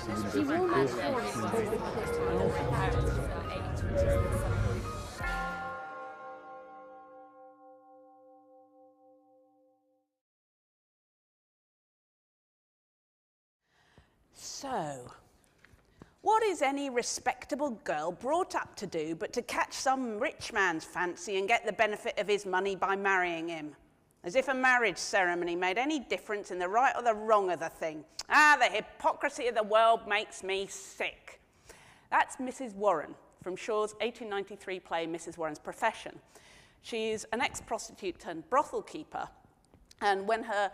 You will not force. So, what is any respectable girl brought up to do but to catch some rich man's fancy and get the benefit of his money by marrying him? As if a marriage ceremony made any difference in the right or the wrong of the thing. Ah, the hypocrisy of the world makes me sick. That's Mrs. Warren from Shaw's 1893 play Mrs. Warren's Profession. She's an ex-prostitute turned brothel keeper, and when her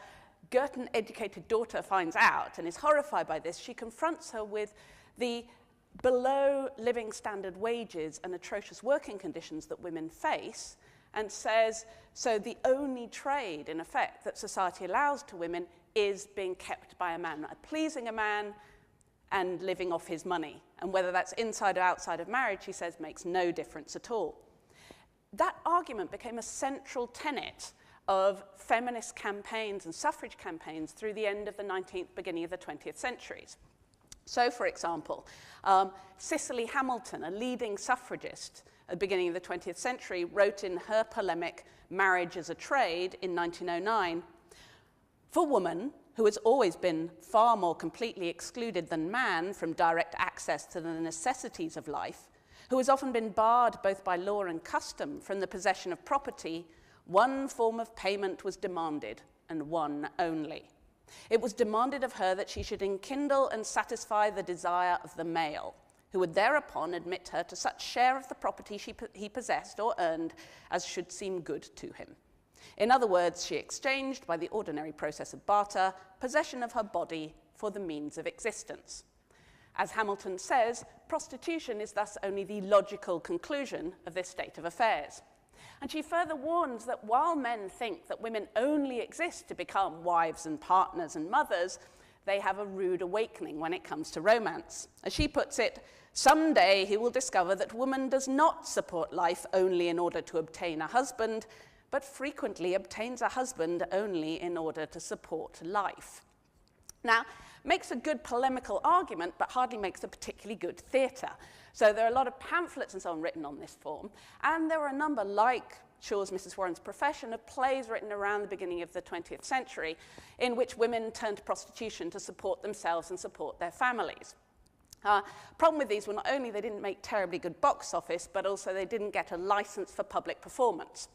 Girton-educated daughter finds out and is horrified by this, she confronts her with the below living standard wages and atrocious working conditions that women face, and says, so the only trade, in effect, that society allows to women is being kept by a man, pleasing a man and living off his money. And whether that's inside or outside of marriage, she says, makes no difference at all. That argument became a central tenet of feminist campaigns and suffrage campaigns through the end of the 19th, beginning of the 20th centuries. So, for example, Cicely Hamilton, a leading suffragist at the beginning of the 20th century, wrote in her polemic Marriage as a Trade in 1909, "For woman, who has always been far more completely excluded than man from direct access to the necessities of life, who has often been barred both by law and custom from the possession of property, one form of payment was demanded, and one only. It was demanded of her that she should enkindle and satisfy the desire of the male, who would thereupon admit her to such share of the property he possessed or earned as should seem good to him. In other words, she exchanged, by the ordinary process of barter, possession of her body for the means of existence." As Hamilton says, prostitution is thus only the logical conclusion of this state of affairs. And she further warns that while men think that women only exist to become wives and partners and mothers, they have a rude awakening when it comes to romance. As she puts it, someday he will discover that woman does not support life only in order to obtain a husband, but frequently obtains a husband only in order to support life. Now, makes a good polemical argument, but hardly makes a particularly good theatre. So there are a lot of pamphlets and so on written on this form, and there were a number, like Shaw's Mrs. Warren's Profession, of plays written around the beginning of the 20th century in which women turned to prostitution to support themselves and support their families. Problem with these were not only they didn't make terribly good box office, but also they didn't get a license for public performance.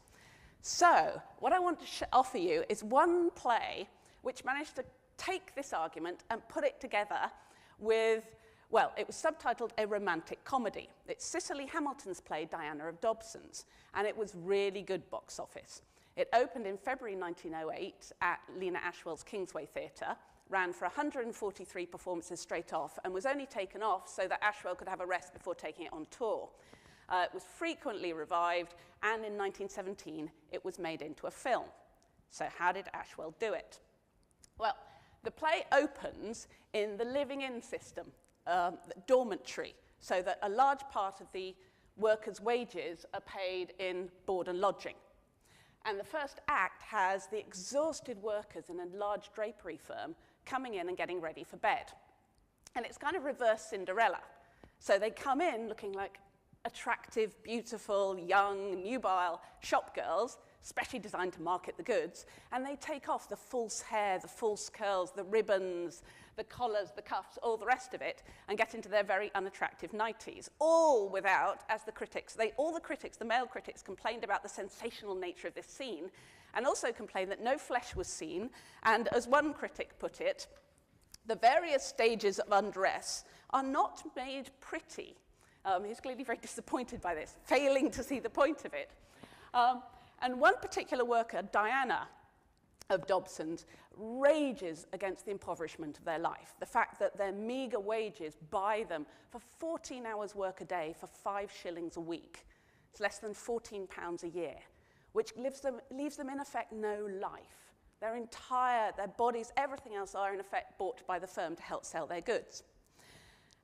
So what I want to offer you is one play which managed to take this argument and put it together with, well, it was subtitled A Romantic Comedy. It's Cicely Hamilton's play, Diana of Dobson's, and it was really good box office. It opened in February 1908 at Lena Ashwell's Kingsway Theatre, ran for 143 performances straight off, and was only taken off so that Ashwell could have a rest before taking it on tour. It was frequently revived, and in 1917, it was made into a film. So how did Ashwell do it? Well, the play opens in the living-in system, the dormitory, so that a large part of the workers' wages are paid in board and lodging. And the first act has the exhausted workers in a large drapery firm coming in and getting ready for bed. And it's kind of reverse Cinderella. So they come in looking like attractive, beautiful, young, nubile shop girls, specially designed to market the goods, and they take off the false hair, the false curls, the ribbons, the collars, the cuffs, all the rest of it, and get into their very unattractive nighties, all without, as the critics, the male critics, complained about the sensational nature of this scene, and also complained that no flesh was seen, and as one critic put it, the various stages of undress are not made pretty. He's clearly very disappointed by this, failing to see the point of it. And one particular worker, Diana of Dobson's, rages against the impoverishment of their life, the fact that their meagre wages buy them for 14 hours work a day for 5 shillings a week. It's less than £14 a year, which leaves them in effect no life. Their bodies, everything else are in effect bought by the firm to help sell their goods.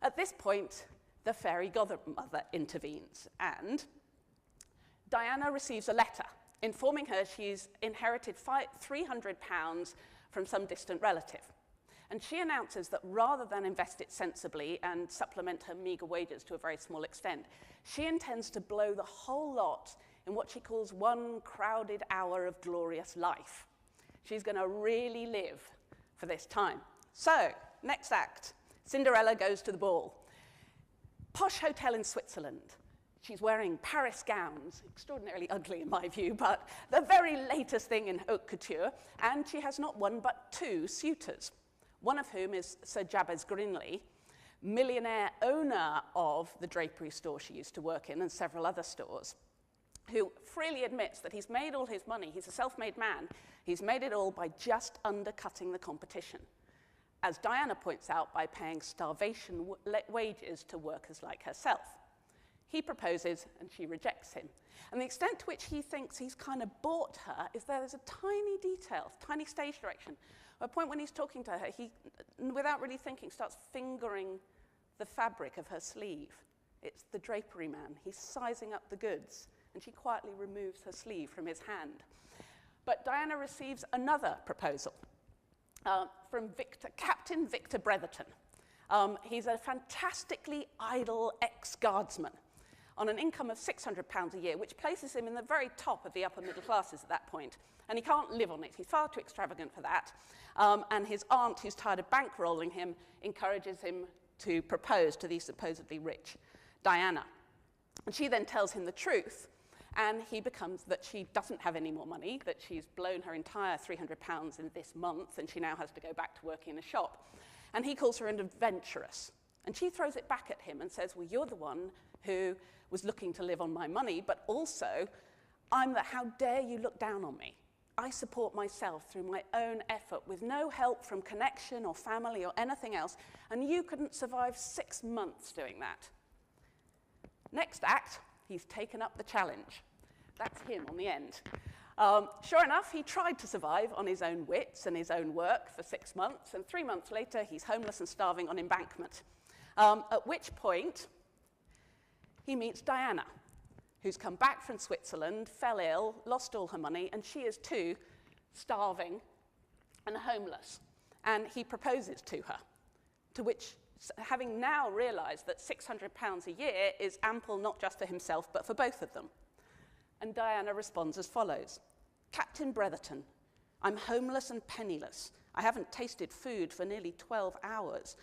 At this point, the fairy godmother intervenes, and Diana receives a letter informing her she's inherited £300 from some distant relative. And she announces that rather than invest it sensibly and supplement her meager wages to a very small extent, she intends to blow the whole lot in what she calls one crowded hour of glorious life. She's going to really live for this time. So, next act, Cinderella goes to the ball. Posh hotel in Switzerland. She's wearing Paris gowns, extraordinarily ugly in my view, but the very latest thing in haute couture, and she has not one but two suitors, one of whom is Sir Jabez Grinley, millionaire owner of the drapery store she used to work in and several other stores, who freely admits that he's made all his money, he's a self-made man, he's made it all by just undercutting the competition. As Diana points out, by paying starvation wages to workers like herself. He proposes and she rejects him. And the extent to which he thinks he's kind of bought her is there's a tiny detail, tiny stage direction. At a point when he's talking to her, he, without really thinking, starts fingering the fabric of her sleeve. It's the drapery man. He's sizing up the goods, and she quietly removes her sleeve from his hand. But Diana receives another proposal from Captain Victor Bretherton. He's a fantastically idle ex-guardsman on an income of £600 a year, which places him in the very top of the upper middle classes at that point. And he can't live on it. He's far too extravagant for that. And his aunt, who's tired of bankrolling him, encourages him to propose to the supposedly rich Diana. And she then tells him the truth. And he becomes that she doesn't have any more money, that she's blown her entire £300 in this month, and she now has to go back to working in a shop. And he calls her an adventurous. And she throws it back at him and says, well, you're the one who was looking to live on my money, but also, how dare you look down on me? I support myself through my own effort with no help from connection or family or anything else, and you couldn't survive 6 months doing that. Next act, he's taken up the challenge. That's him on the end. Sure enough, he tried to survive on his own wits and his own work for 6 months, and 3 months later, he's homeless and starving on embankment. At which point, he meets Diana, who's come back from Switzerland, fell ill, lost all her money, and she is too starving and homeless. And he proposes to her, to which, having now realized that £600 a year is ample not just for himself, but for both of them. And Diana responds as follows. Captain Bretherton, I'm homeless and penniless. I haven't tasted food for nearly 12 hours.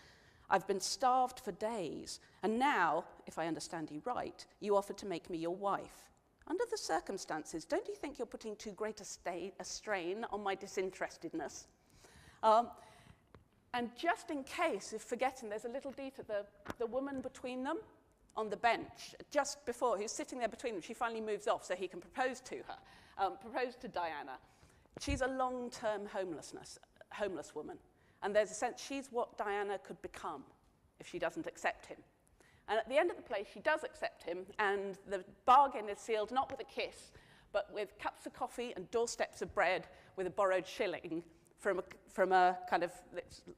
I've been starved for days. And now, if I understand you right, you offer to make me your wife. Under the circumstances, don't you think you're putting too great a strain on my disinterestedness? And just in case, if forgetting, there's a little detail, the woman between them on the bench, just before, who's sitting there between them, she finally moves off so he can propose to her, propose to Diana. She's a long-term homeless woman. And there's a sense she's what Diana could become if she doesn't accept him. And at the end of the play, she does accept him, and the bargain is sealed not with a kiss, but with cups of coffee and doorsteps of bread with a borrowed shilling from a kind of,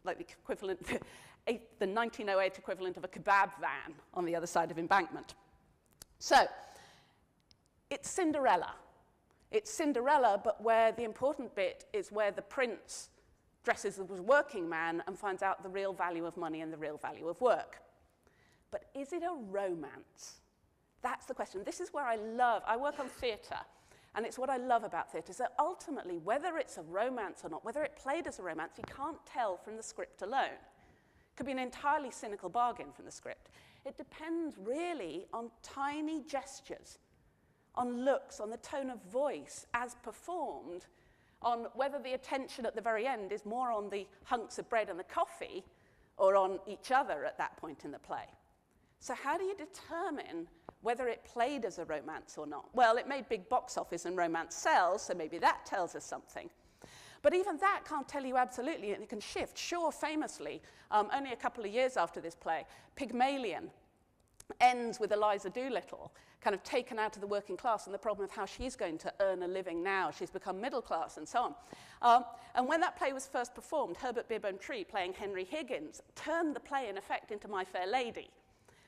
like the equivalent, the 1908 equivalent of a kebab van on the other side of embankment. So, it's Cinderella. It's Cinderella, but where the important bit is where the prince dresses as a working man and finds out the real value of money and the real value of work. But is it a romance? That's the question. This is where I work on theatre, and it's what I love about theatre, is that ultimately, whether it's a romance or not, whether it played as a romance, you can't tell from the script alone. It could be an entirely cynical bargain from the script. It depends really on tiny gestures, on looks, on the tone of voice as performed, on whether the attention at the very end is more on the hunks of bread and the coffee or on each other at that point in the play. So how do you determine whether it played as a romance or not? Well, it made big box office and romance sells, so maybe that tells us something. But even that can't tell you absolutely, and it can shift. Shaw famously, only a couple of years after this play, Pygmalion ends with Eliza Doolittle, kind of taken out of the working class and the problem of how she's going to earn a living now. She's become middle class and so on. And when that play was first performed, Herbert Beerbohm-Tree, playing Henry Higgins, turned the play, in effect, into My Fair Lady.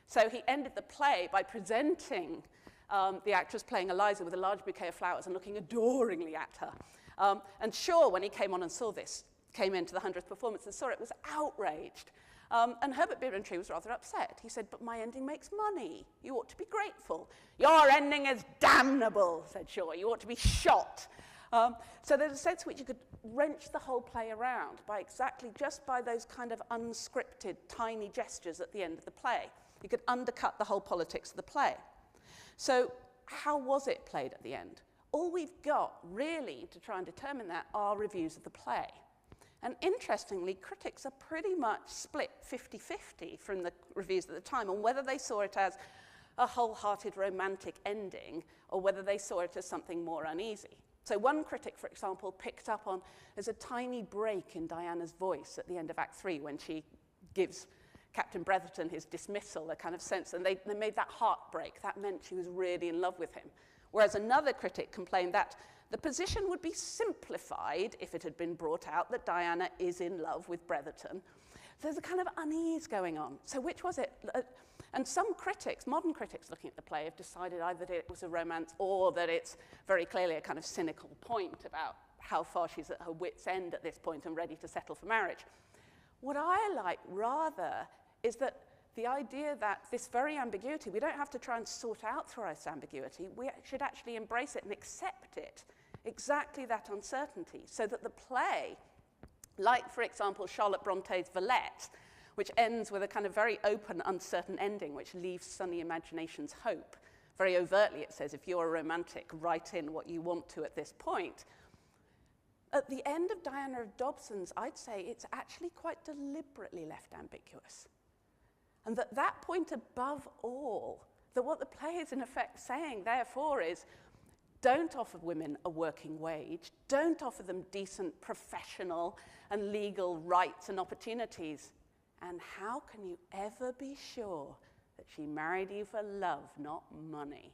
So he ended the play by presenting the actress playing Eliza with a large bouquet of flowers and looking adoringly at her. And Shaw, when he came on and saw this, came into the 100th performance and saw it, was outraged. And Herbert Bibbentry was rather upset. He said, but my ending makes money. You ought to be grateful. Your ending is damnable, said Shaw. You ought to be shot. So there's a sense in which you could wrench the whole play around by just by those kind of unscripted, tiny gestures at the end of the play. You could undercut the whole politics of the play. So how was it played at the end? All we've got, really, to try and determine that are reviews of the play. And interestingly, critics are pretty much split 50-50 from the reviews at the time on whether they saw it as a wholehearted romantic ending or whether they saw it as something more uneasy. So one critic, for example, picked up on there's a tiny break in Diana's voice at the end of Act 3 when she gives Captain Bretherton his dismissal, a kind of sense, and they made that heartbreak. That meant she was really in love with him. Whereas another critic complained that the position would be simplified if it had been brought out that Diana is in love with Bretherton. There's a kind of unease going on. So which was it? And some critics, modern critics looking at the play, have decided either that it was a romance or that it's very clearly a kind of cynical point about how far she's at her wit's end at this point and ready to settle for marriage. What I like rather is that the idea that this very ambiguity, we don't have to try and sort out through this ambiguity, we should actually embrace it and accept it, exactly that uncertainty, so that the play, like, for example, Charlotte Bronte's Villette, which ends with a kind of very open, uncertain ending, which leaves sunny imaginations hope. Very overtly it says, if you're a romantic, write in what you want to at this point. At the end of Diana of Dobson's, I'd say it's actually quite deliberately left ambiguous. And that point above all, that what the play is in effect saying, therefore, is don't offer women a working wage, don't offer them decent professional and legal rights and opportunities. And how can you ever be sure that she married you for love, not money?